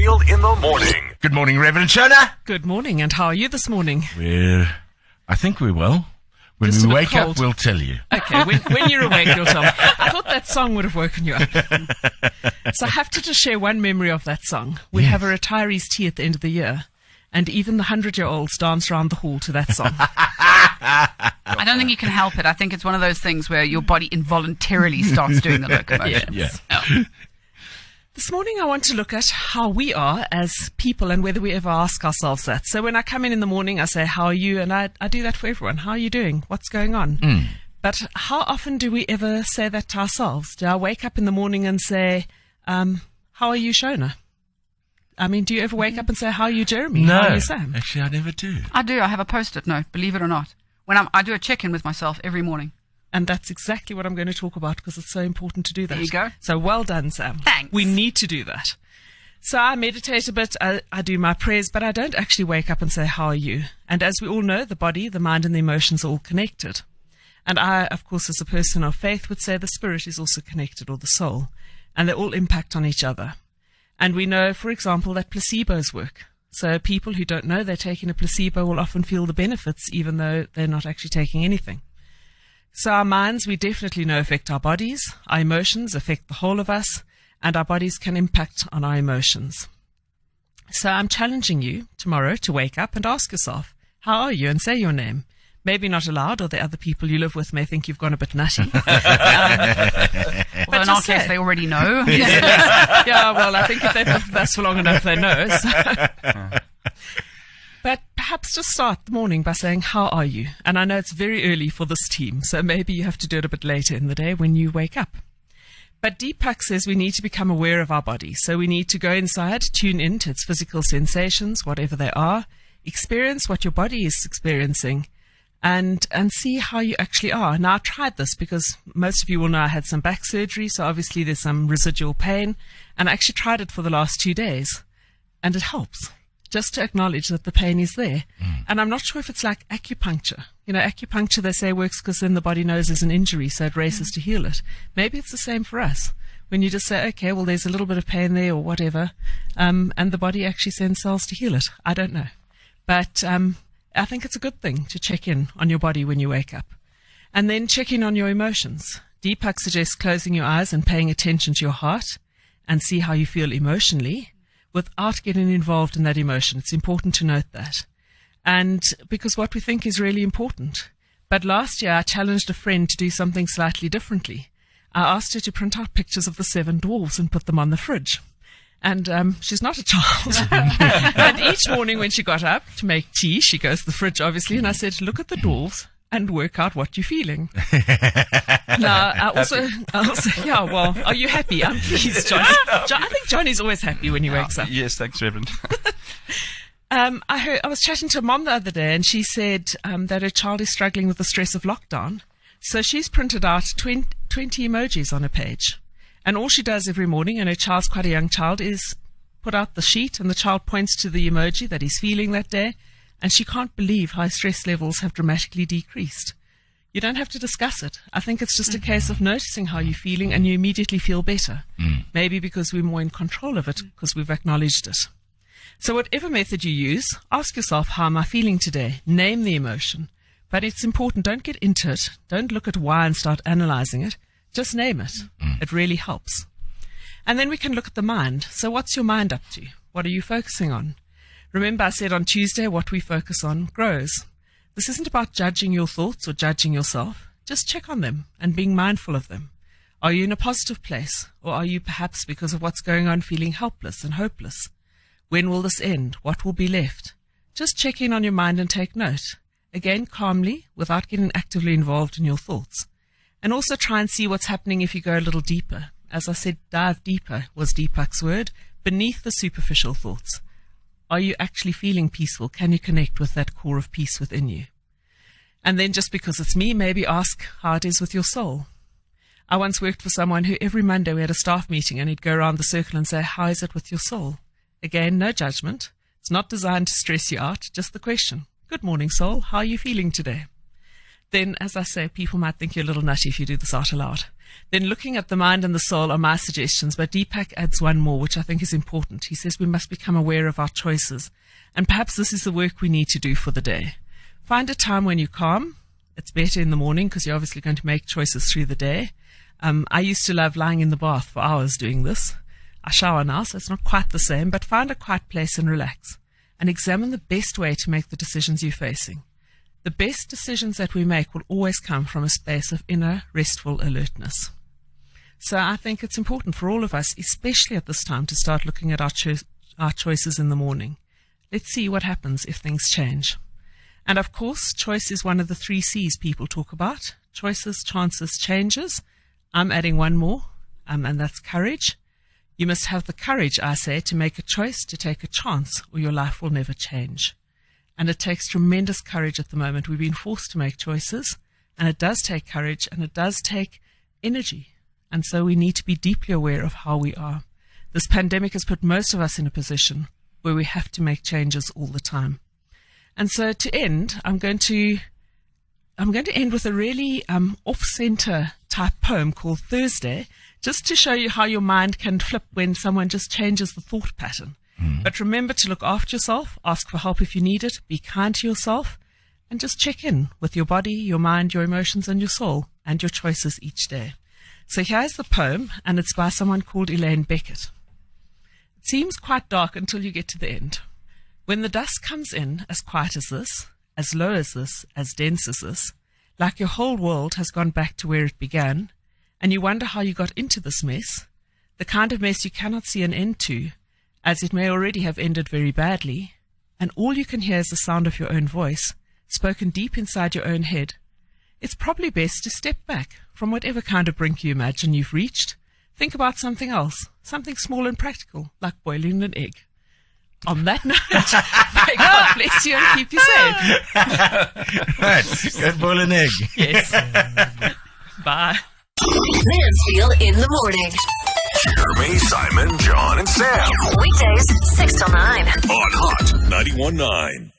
Mansfield in the morning. Good morning, Reverend Shona. Good morning, and how are you this morning? I think we're well. When Just we a bit wake cold. up, we'll tell you. Okay, when you're awake, you'll tell me. I thought that song would have woken you up. So I have to just share one memory of that song. We have a retirees' tea at the end of the year, and even the 100-year-olds dance around the hall to that song. I don't think you can help it. I think it's one of those things where your body involuntarily starts doing the locomotion. Yeah. Oh. This morning I want to look at how we are as people and whether we ever ask ourselves that. So when I come in the morning, I say, how are you? And I do that for everyone. How are you doing? What's going on? But how often do we ever say that to ourselves? Do I wake up in the morning and say, how are you, Shona? I mean, do you ever wake up and say, how are you, Jeremy? No, How are you, Sam? actually, I never do. I do. I have a post-it note, believe it or not. When I do a check-in with myself every morning. And that's exactly what I'm going to talk about because it's so important to do that. There you go. So well done, Sam. Thanks. We need to do that. So I meditate a bit, I do my prayers, but I don't actually wake up and say, how are you? And as we all know, the body, the mind, and the emotions are all connected. And I, of course, as a person of faith, would say the spirit is also connected, or the soul. And they all impact on each other. And we know, for example, that placebos work. So people who don't know they're taking a placebo will often feel the benefits, even though they're not actually taking anything. So our minds, we definitely know, affect our bodies. Our emotions affect the whole of us, and our bodies can impact on our emotions. So I'm challenging you tomorrow to wake up and ask yourself, how are you? And say your name. Maybe not aloud, or the other people you live with may think you've gone a bit nutty. Well, in our case, they already know. Yeah, well, I think if they've lived with us for long enough, they know. So. But perhaps just start the morning by saying, how are you? And I know it's very early for this team, so maybe you have to do it a bit later in the day when you wake up. But Deepak says we need to become aware of our body. So we need to go inside, tune in to its physical sensations, whatever they are, experience what your body is experiencing, and see how you actually are. Now, I tried this because most of you will know I had some back surgery, so obviously there's some residual pain, and I actually tried it for the last 2 days, and it helps. Just to acknowledge that the pain is there. And I'm not sure if it's like acupuncture. You know, acupuncture, they say, works because then the body knows there's an injury, so it races to heal it. Maybe it's the same for us. When you just say, okay, well, there's a little bit of pain there or whatever, and the body actually sends cells to heal it. I don't know. But I think it's a good thing to check in on your body when you wake up. And then check in on your emotions. Deepak suggests closing your eyes and paying attention to your heart and see how you feel emotionally, without getting involved in that emotion. It's important to note that. And because what we think is really important. But last year, I challenged a friend to do something slightly differently. I asked her to print out pictures of the 7 dwarves and put them on the fridge. And she's not a child. And each morning when she got up to make tea, she goes to the fridge, obviously, and I said, look at the dwarves and work out what you're feeling. Now, I also, yeah, well, are you happy? I'm pleased, Johnny. I think Johnny's always happy when he wakes up. Yes, thanks, Reverend. I was chatting to a mom the other day, and she said that her child is struggling with the stress of lockdown. So she's printed out 20 emojis on a page. And all she does every morning, and her child's quite a young child, is put out the sheet, and the child points to the emoji that he's feeling that day. And she can't believe how stress levels have dramatically decreased. You don't have to discuss it. I think it's just a case of noticing how you're feeling and you immediately feel better. Maybe because we're more in control of it because we've acknowledged it. So whatever method you use, ask yourself, how am I feeling today? Name the emotion. But it's important, don't get into it. Don't look at why and start analyzing it. Just name it. It really helps. And then we can look at the mind. So what's your mind up to? What are you focusing on? Remember, I said on Tuesday, what we focus on grows. This isn't about judging your thoughts or judging yourself. Just check on them and being mindful of them. Are you in a positive place? Or are you perhaps, because of what's going on, feeling helpless and hopeless? When will this end? What will be left? Just check in on your mind and take note. Again, calmly, without getting actively involved in your thoughts. And also try and see what's happening if you go a little deeper. As I said, dive deeper was Deepak's word, beneath the superficial thoughts. Are you actually feeling peaceful? Can you connect with that core of peace within you? And then just because it's me, maybe ask how it is with your soul. I once worked for someone who every Monday we had a staff meeting and he'd go around the circle and say, how is it with your soul? Again, no judgment. It's not designed to stress you out, just the question. Good morning, soul. How are you feeling today? then, as I say, people might think you're a little nutty if you do this out aloud. Then looking at the mind and the soul are my suggestions, but Deepak adds one more, which I think is important. He says we must become aware of our choices, and perhaps this is the work we need to do for the day. Find a time when you're calm. It's better in the morning because you're obviously going to make choices through the day. I used to love lying in the bath for hours doing this. I shower now, so it's not quite the same, but find a quiet place and relax, and examine the best way to make the decisions you're facing. The best decisions that we make will always come from a space of inner, restful alertness. So I think it's important for all of us, especially at this time, to start looking at our choices in the morning. Let's see what happens if things change. And of course, choice is one of the 3 C's people talk about. Choices, chances, changes. I'm adding one more, and that's courage. You must have the courage, I say, to make a choice, to take a chance, or your life will never change. And it takes tremendous courage at the moment. We've been forced to make choices, and it does take courage, and it does take energy. And so we need to be deeply aware of how we are. This pandemic has put most of us in a position where we have to make changes all the time. And so to end, I'm going to end with a really off-center type poem called Thursday, just to show you how your mind can flip when someone just changes the thought pattern. But remember to look after yourself, ask for help if you need it, be kind to yourself, and just check in with your body, your mind, your emotions, and your soul, and your choices each day. So here's the poem, and it's by someone called Elaine Beckett. It seems quite dark until you get to the end. When the dusk comes in as quiet as this, as low as this, as dense as this, like your whole world has gone back to where it began, and you wonder how you got into this mess, the kind of mess you cannot see an end to, as it may already have ended very badly, and all you can hear is the sound of your own voice, spoken deep inside your own head, it's probably best to step back from whatever kind of brink you imagine you've reached. Think about something else, something small and practical, like boiling an egg. On that note, may God bless you and keep you safe. Right, go boil an egg. Yes. Bye. Mansfield in the morning. Jeremy, Simon, John, and Sam. Weekdays 6 till 9. On Hot 91.9.